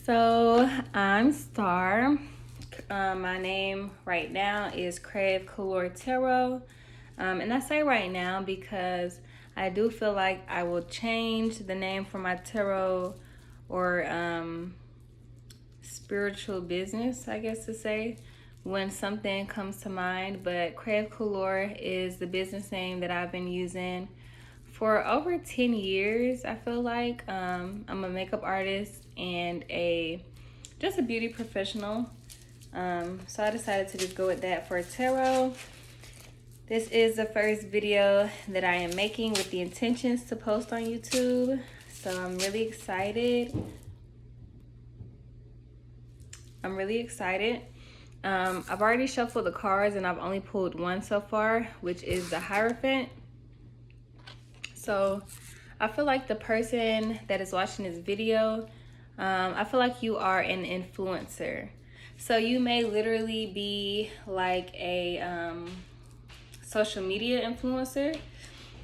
So I'm Star. My name right now is Crave Color Tarot. And I say right now because I do feel like I will change the name for my tarot or spiritual business, I guess to say, when something comes to mind. But Crave Color is the business name that I've been using for over 10 years. I feel like I'm a makeup artist and just a beauty professional. So I decided to just go with that for tarot. This is the first video that I am making with the intentions to post on YouTube. So I'm really excited. I've already shuffled the cards and I've only pulled one so far, which is the Hierophant. So I feel like the person that is watching this video, I feel like you are an influencer. So you may literally be like a social media influencer,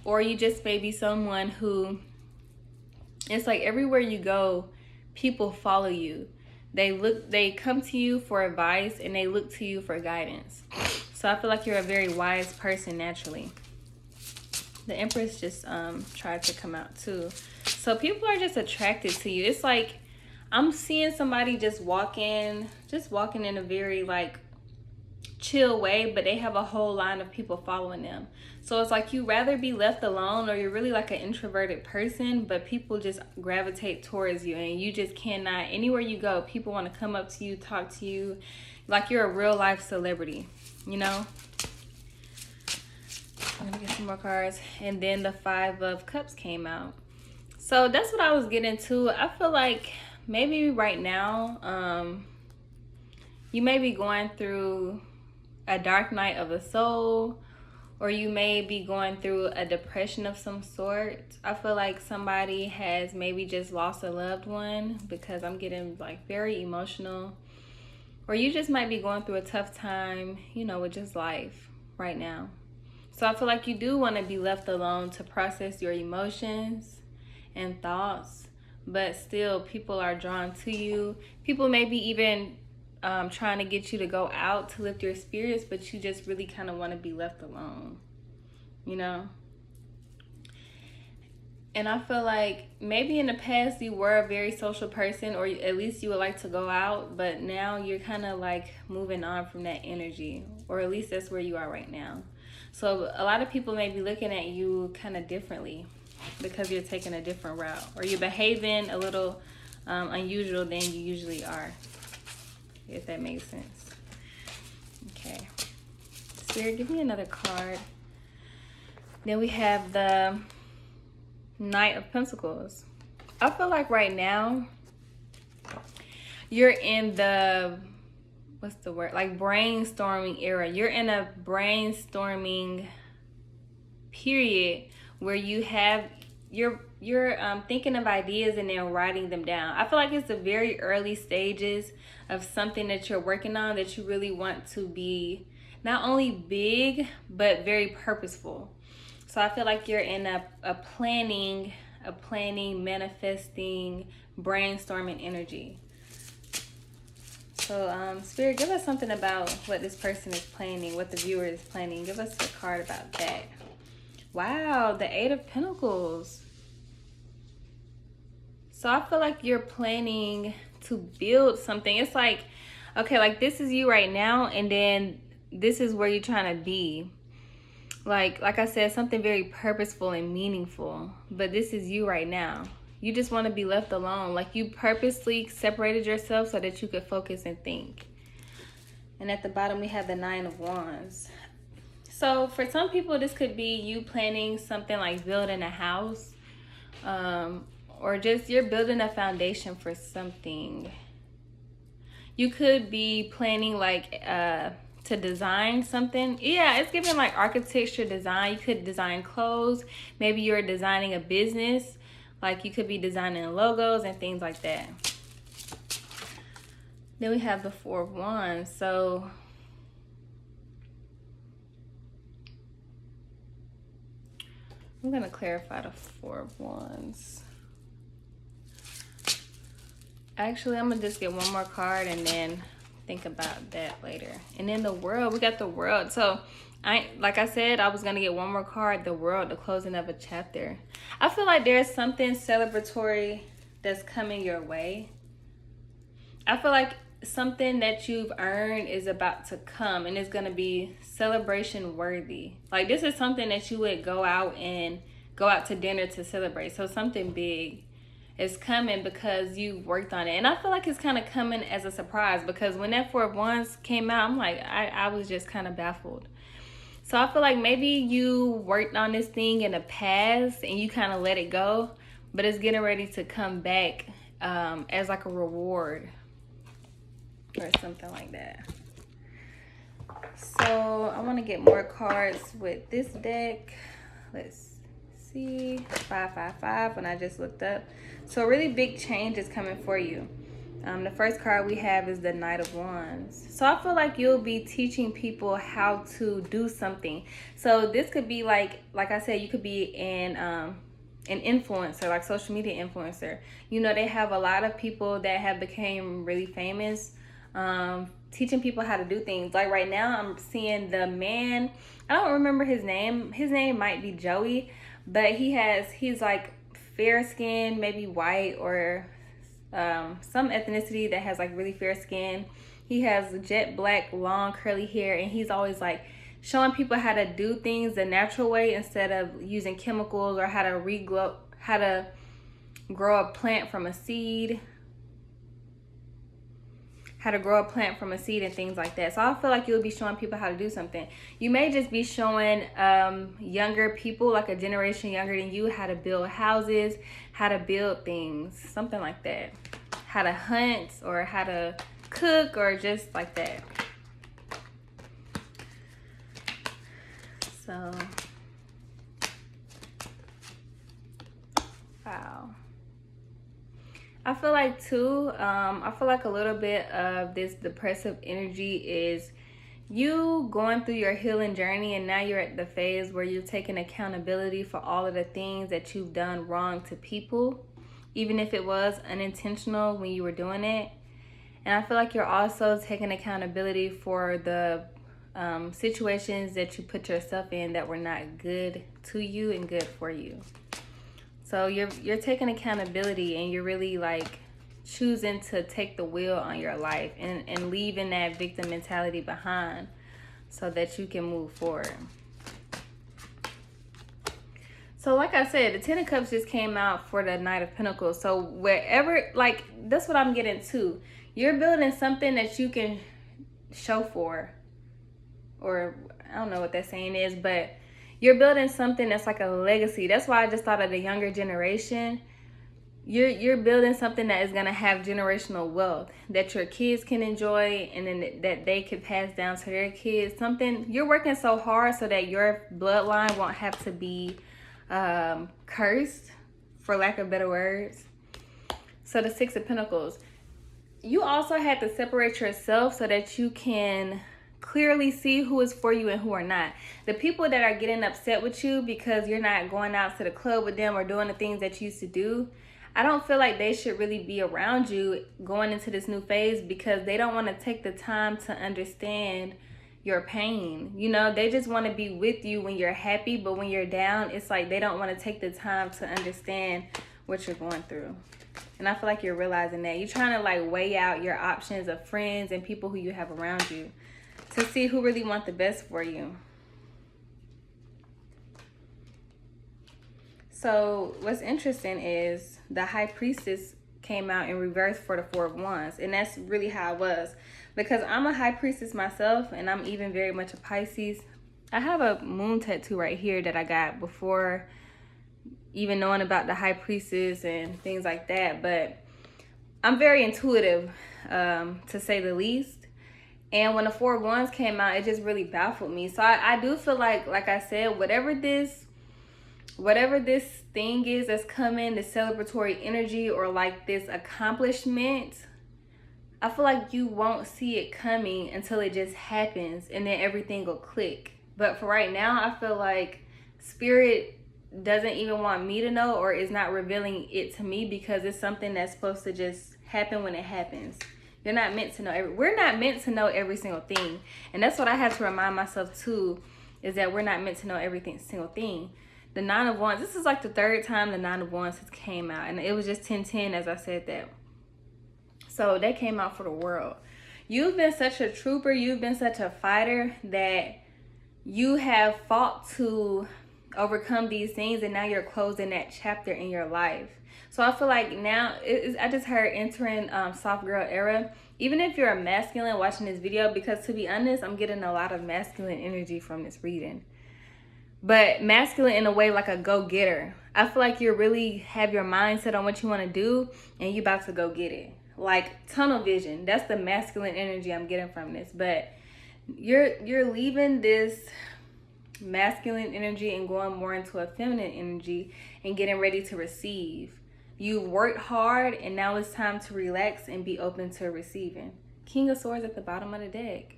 or you just may be someone who, it's like everywhere you go, people follow you. They come to you for advice and they look to you for guidance. So I feel like you're a very wise person naturally. The Empress just tried to come out too. So people are just attracted to you. It's like I'm seeing somebody just walking in a very like chill way, but they have a whole line of people following them. So it's like you rather be left alone, or you're really like an introverted person, but people just gravitate towards you and you just cannot, anywhere you go, people want to come up to you, talk to you, like you're a real life celebrity, you know? I'm gonna get some more cards. And then the Five of Cups came out. So that's what I was getting to. I feel like maybe right now, you may be going through a dark night of the soul, or you may be going through a depression of some sort. I feel like somebody has maybe just lost a loved one, because I'm getting like very emotional. Or you just might be going through a tough time, you know, with just life right now. So I feel like you do want to be left alone to process your emotions and thoughts, but still people are drawn to you. People may be even trying to get you to go out to lift your spirits, but you just really kind of want to be left alone, you know? And I feel like maybe in the past you were a very social person, or at least you would like to go out, but now you're kind of like moving on from that energy, or at least that's where you are right now. So a lot of people may be looking at you kind of differently because you're taking a different route, or you're behaving a little unusual than you usually are, if that makes sense. Okay. Spirit, give me another card. Then we have the Knight of Pentacles. I feel like right now you're in the, what's the word? Like brainstorming era. You're in a brainstorming period where you have, you're thinking of ideas and then writing them down. I feel like it's the very early stages of something that you're working on that you really want to be not only big, but very purposeful. So I feel like you're in a planning, manifesting, brainstorming energy. So Spirit, give us something about what this person is planning, what the viewer is planning. Give us a card about that. Wow, the Eight of Pentacles. So I feel like you're planning to build something. It's like, okay, like this is you right now, and then this is where you're trying to be. Like I said, something very purposeful and meaningful, but this is you right now. You just want to be left alone. Like you purposely separated yourself so that you could focus and think. And at the bottom we have the Nine of Wands. So for some people, this could be you planning something like building a house, or just you're building a foundation for something. You could be planning like to design something. Yeah, it's giving like architecture, design. You could design clothes. Maybe you're designing a business. Like you could be designing logos and things like that. Then we have the Four of Wands. So I'm going to clarify the Four of Wands. Actually, I'm gonna just get one more card and then think about that later. And then the world, we got the world. So like I said, I was gonna get one more card, the world, the closing of a chapter. I feel like there's something celebratory that's coming your way. I feel like something that you've earned is about to come, and it's going to be celebration worthy. Like, this is something that you would go out to dinner to celebrate. So something big is coming because you worked on it. And I feel like it's kind of coming as a surprise, because when that Four of Wands came out, I'm like, I was just kind of baffled. So I feel like maybe you worked on this thing in the past and you kind of let it go, but it's getting ready to come back as like a reward or something like that. So I want to get more cards with this deck. Let's see. 555 when I just looked up. So a really big change is coming for you. The first card we have is the Knight of Wands. So I feel like you'll be teaching people how to do something. So this could be like I said, you could be an influencer, like social media influencer. You know, they have a lot of people that have became really famous, teaching people how to do things. Like right now, I'm seeing the man. I don't remember his name. His name might be Joey, but he's like fair skinned, maybe white or some ethnicity that has like really fair skin. He has jet black, long curly hair, and he's always like showing people how to do things the natural way instead of using chemicals, or how to grow a plant from a seed. How to grow a plant from a seed and things like that. So I feel like you'll be showing people how to do something. You may just be showing younger people, like a generation younger than you, how to build houses, how to build things, something like that. How to hunt or how to cook or just like that. So, wow. I feel like too, I feel like a little bit of this depressive energy is you going through your healing journey, and now you're at the phase where you're taking accountability for all of the things that you've done wrong to people, even if it was unintentional when you were doing it. And I feel like you're also taking accountability for the situations that you put yourself in that were not good to you and good for you. So you're taking accountability, and you're really like choosing to take the wheel on your life and leaving that victim mentality behind so that you can move forward. So like I said, the Ten of Cups just came out for the Knight of Pentacles. So wherever, like, that's what I'm getting to. You're building something that you can show for, or I don't know what that saying is, but you're building something that's like a legacy. That's why I just thought of the younger generation. You're building something that is going to have generational wealth that your kids can enjoy, and then that they can pass down to their kids. Something you're working so hard so that your bloodline won't have to be cursed, for lack of better words. So the Six of Pentacles. You also had to separate yourself so that you can clearly see who is for you and who are not. The people that are getting upset with you because you're not going out to the club with them or doing the things that you used to do, I don't feel like they should really be around you going into this new phase, because they don't want to take the time to understand your pain. You know, they just want to be with you when you're happy, but when you're down, it's like they don't want to take the time to understand what you're going through. And I feel like you're realizing that. You're trying to like weigh out your options of friends and people who you have around you to see who really want the best for you. So what's interesting is the High Priestess came out in reverse for the Four of Wands. And that's really how it was. Because I'm a High Priestess myself, and I'm even very much a Pisces. I have a moon tattoo right here that I got before even knowing about the High Priestess and things like that. But I'm very intuitive, to say the least. And when the Four of Wands came out, it just really baffled me. So I do feel like I said, whatever this thing is that's coming, the celebratory energy or like this accomplishment, I feel like you won't see it coming until it just happens, and then everything will click. But for right now, I feel like Spirit doesn't even want me to know, or is not revealing it to me, because it's something that's supposed to just happen when it happens. You're not meant to know we're not meant to know every single thing. And that's what I had to remind myself too, is that we're not meant to know every single thing. The Nine of Wands, this is like the third time the Nine of Wands has came out. And it was just 10-10 as I said that. So that came out for the world. You've been such a trooper. You've been such a fighter that you have fought to overcome these things. And now you're closing that chapter in your life. So I feel like now, I just heard entering soft girl era. Even if you're a masculine watching this video, because to be honest, I'm getting a lot of masculine energy from this reading. But masculine in a way like a go-getter. I feel like you really have your mindset on what you want to do and you about to go get it. Like tunnel vision. That's the masculine energy I'm getting from this. But you're leaving this masculine energy and going more into a feminine energy and getting ready to receive. You've worked hard and now it's time to relax and be open to receiving. King of Swords at the bottom of the deck.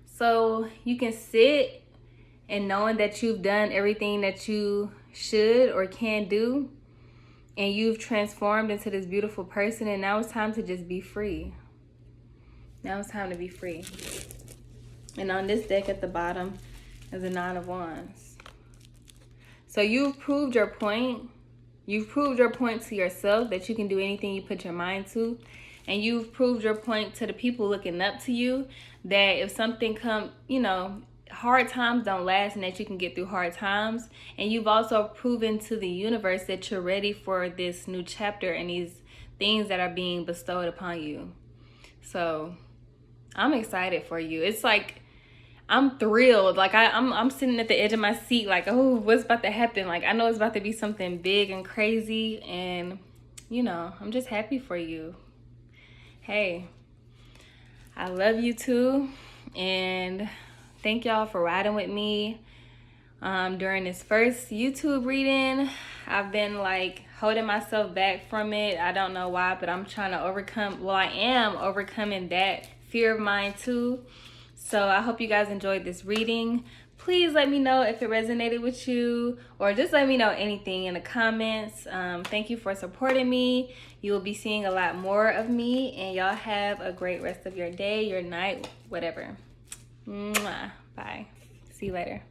So you can sit and knowing that you've done everything that you should or can do, and you've transformed into this beautiful person, and now it's time to just be free. Now it's time to be free. And on this deck at the bottom is the Nine of Wands. So you've proved your point. You've proved your point to yourself that you can do anything you put your mind to. And you've proved your point to the people looking up to you that if something comes, hard times don't last and that you can get through hard times. And you've also proven to the universe that you're ready for this new chapter and these things that are being bestowed upon you. So I'm excited for you. It's like, I'm thrilled. Like I'm sitting at the edge of my seat like, oh, what's about to happen? Like I know it's about to be something big and crazy, and I'm just happy for you. Hey, I love you too, and thank y'all for riding with me during this first YouTube reading. I've been like holding myself back from it. I don't know why, but I'm trying to I am overcoming that fear of mine too. So I hope you guys enjoyed this reading. Please let me know if it resonated with you, or just let me know anything in the comments. Thank you for supporting me. You will be seeing a lot more of me, and y'all have a great rest of your day, your night, whatever. Mwah. Bye. See you later.